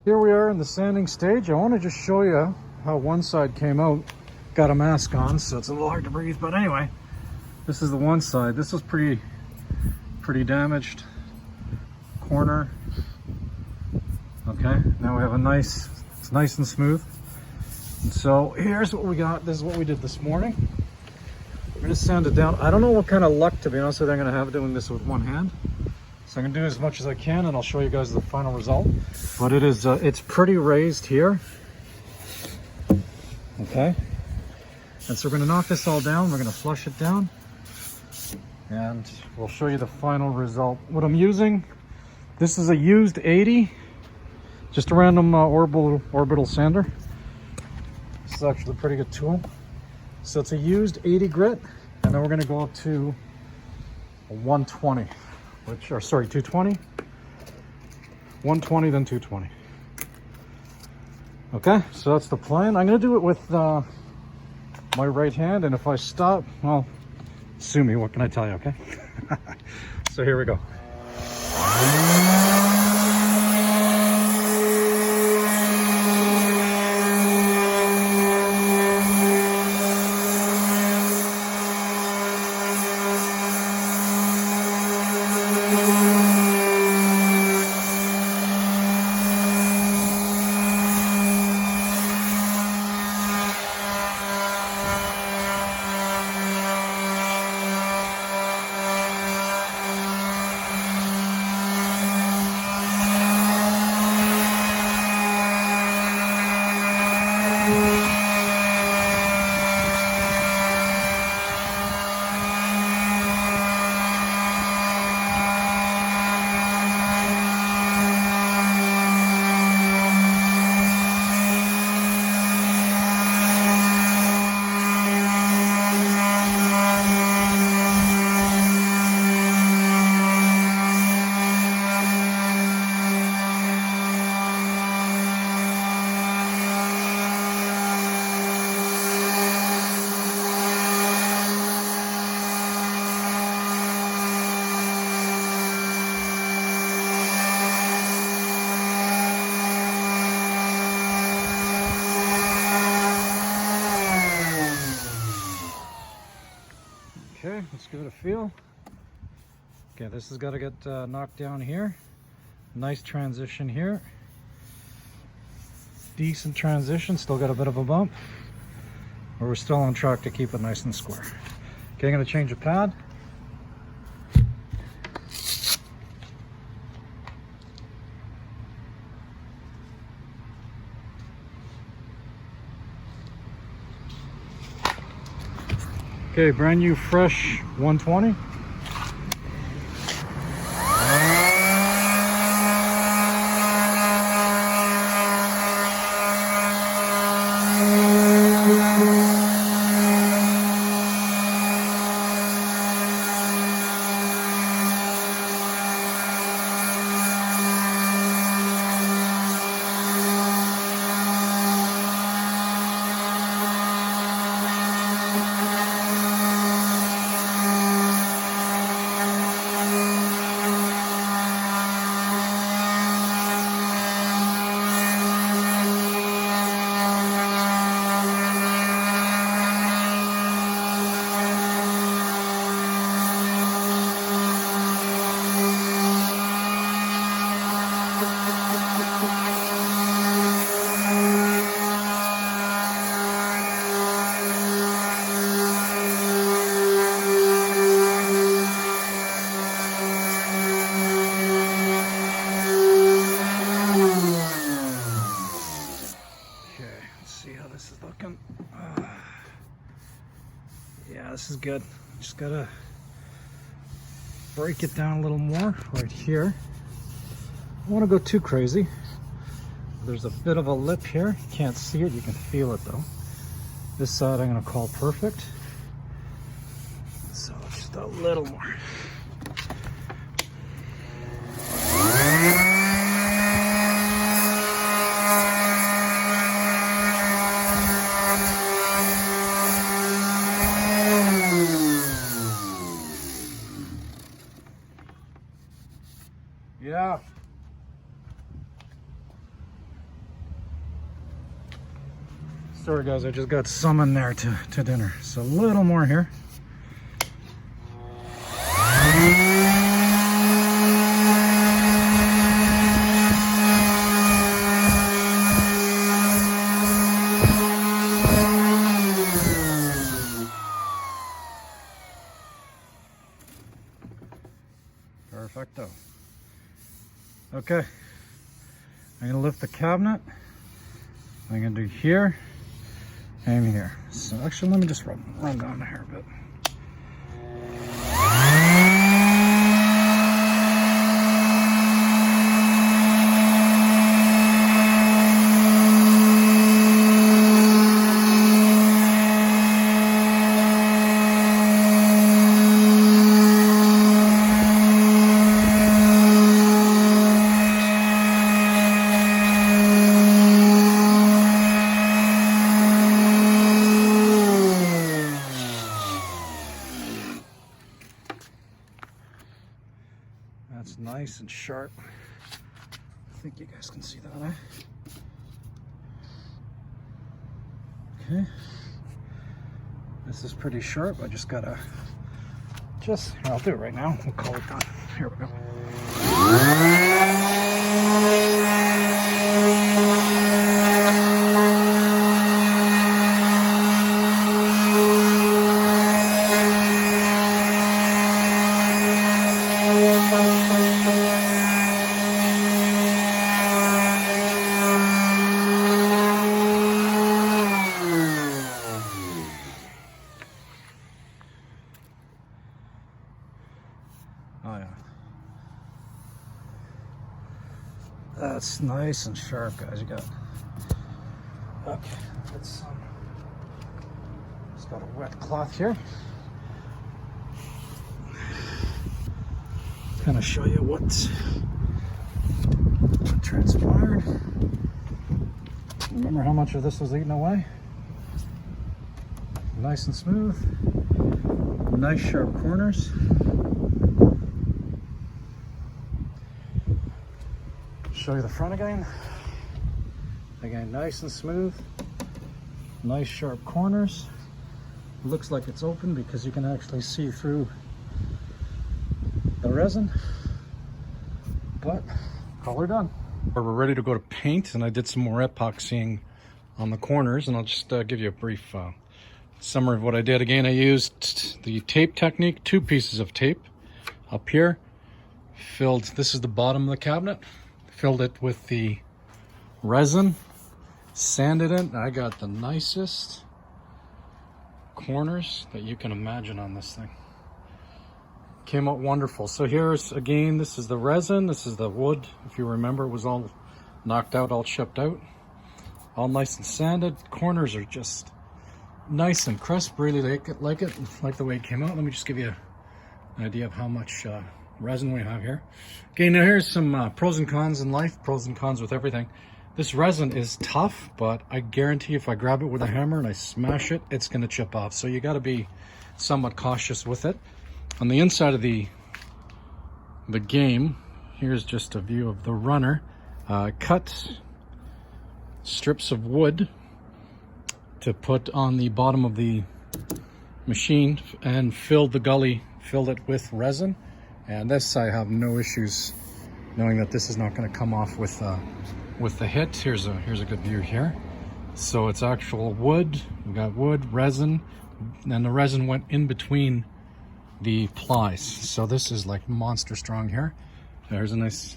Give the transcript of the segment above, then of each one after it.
Here we are in the sanding stage. I want to just show you how one side came out. Got a mask on, so it's a little hard to breathe, but anyway, this is the one side. This was pretty damaged corner. Okay, now we have it's nice and smooth. And so here's what we got. This is what we did this morning. We're gonna sand it down. I don't know what kind of luck, to be honest with you, I'm gonna have doing this with one hand. So I'm gonna do as much as I can, and I'll show you guys the final result. But it is, it's pretty raised here. Okay. And so we're gonna knock this all down. We're gonna flush it down, and we'll show you the final result. What I'm using, this is a used 80, just a random orbital sander. This is actually a pretty good tool. So it's a used 80 grit, and then we're gonna go up to a 120. Or sorry, 220, 120, then 220. Okay, so that's the plan. I'm gonna do it with my right hand, and if I stop, well, sue me, what can I tell you, okay? So here we go. Okay, let's give it a feel. Okay, this has got to get knocked down here. Nice transition here. Decent transition, still got a bit of a bump. But we're still on track to keep it nice and square. Okay, I'm going to change the pad. Okay, brand new fresh 120. Yeah, this is good. Just gotta break it down a little more right here. I don't want to go too crazy. There's a bit of a lip here. You can't see it, you can feel it though. This side I'm gonna call perfect. So just a little more. Yeah. Sorry guys, I just got summoned there to dinner. So a little more here. Perfecto. Okay, I'm gonna lift the cabinet. I'm gonna do here and here. So actually, let me just run down here a bit. That's nice and sharp. I think you guys can see that, Okay. This is pretty sharp. I just gotta, I'll do it right now. We'll call it done. Here we go. Oh yeah. That's nice and sharp, guys. You got, okay, let's just got a wet cloth here. Kind of show you what transpired. Remember how much of this was eaten away? Nice and smooth. Nice sharp corners. Show you the front again. Again, nice and smooth. Nice sharp corners. Looks like it's open because you can actually see through the resin. But color done. We're ready to go to paint, and I did some more epoxying on the corners, and I'll just give you a brief summary of what I did. Again, I used the tape technique, 2 pieces of tape up here. Filled, this is the bottom of the cabinet. Filled it with the resin, sanded it. I got the nicest corners that you can imagine on this thing. Came out wonderful. So here's, again, this is the resin, this is the wood. If you remember, it was all knocked out, all chipped out. All nice and sanded. Corners are just nice and crisp. Really like the way it came out. Let me just give you an idea of how much resin we have here. Okay, now here's some pros and cons in life, pros and cons with everything. This resin is tough, but I guarantee if I grab it with a hammer and I smash it, it's going to chip off. So you got to be somewhat cautious with it. On the inside of the game, here's just a view of the runner. Cut strips of wood to put on the bottom of the machine and filled the gully, filled it with resin. And this, I have no issues knowing that this is not going to come off with the hit. Here's a good view here. So it's actual wood. We got wood, resin, and the resin went in between the plies. So this is like monster strong here. There's a nice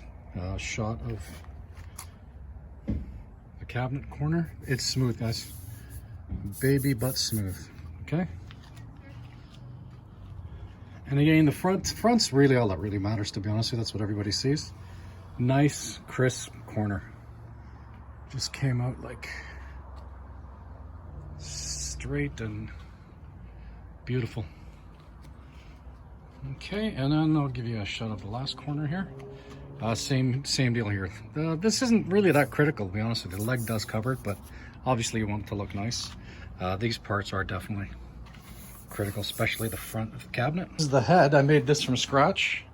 shot of the cabinet corner. It's smooth, guys. Baby butt smooth. Okay. And again, the front's really all that really matters, to be honest with you. That's what everybody sees. Nice, crisp corner. Just came out like straight and beautiful. Okay, and then I'll give you a shot of the last corner here. Same deal here. This isn't really that critical, to be honest with you. The leg does cover it, but obviously you want it to look nice. These parts are definitely critical, especially the front of the cabinet. This is the head. I made this from scratch,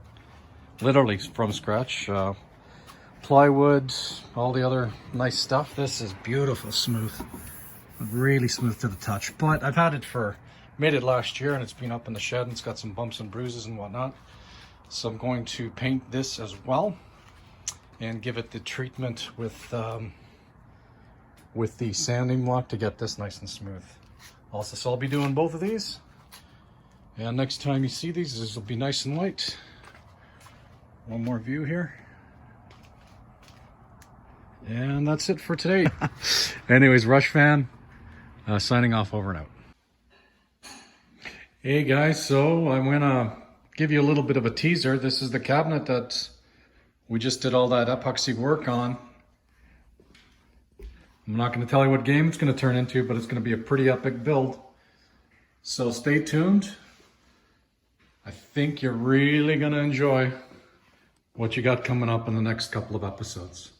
literally from scratch. Plywood, all the other nice stuff. This is beautiful, smooth. Really smooth to the touch. But I've had it made it last year, and it's been up in the shed, and it's got some bumps and bruises and whatnot. So I'm going to paint this as well and give it the treatment with the sanding block to get this nice and smooth. Also, so I'll be doing both of these. And next time you see these, this will be nice and light. One more view here. And that's it for today. Anyways, Rush Fan, signing off, over and out. Hey guys, so I'm gonna give you a little bit of a teaser. This is the cabinet that we just did all that epoxy work on. I'm not gonna tell you what game it's gonna turn into, but it's gonna be a pretty epic build. So stay tuned. I think you're really gonna enjoy what you got coming up in the next couple of episodes.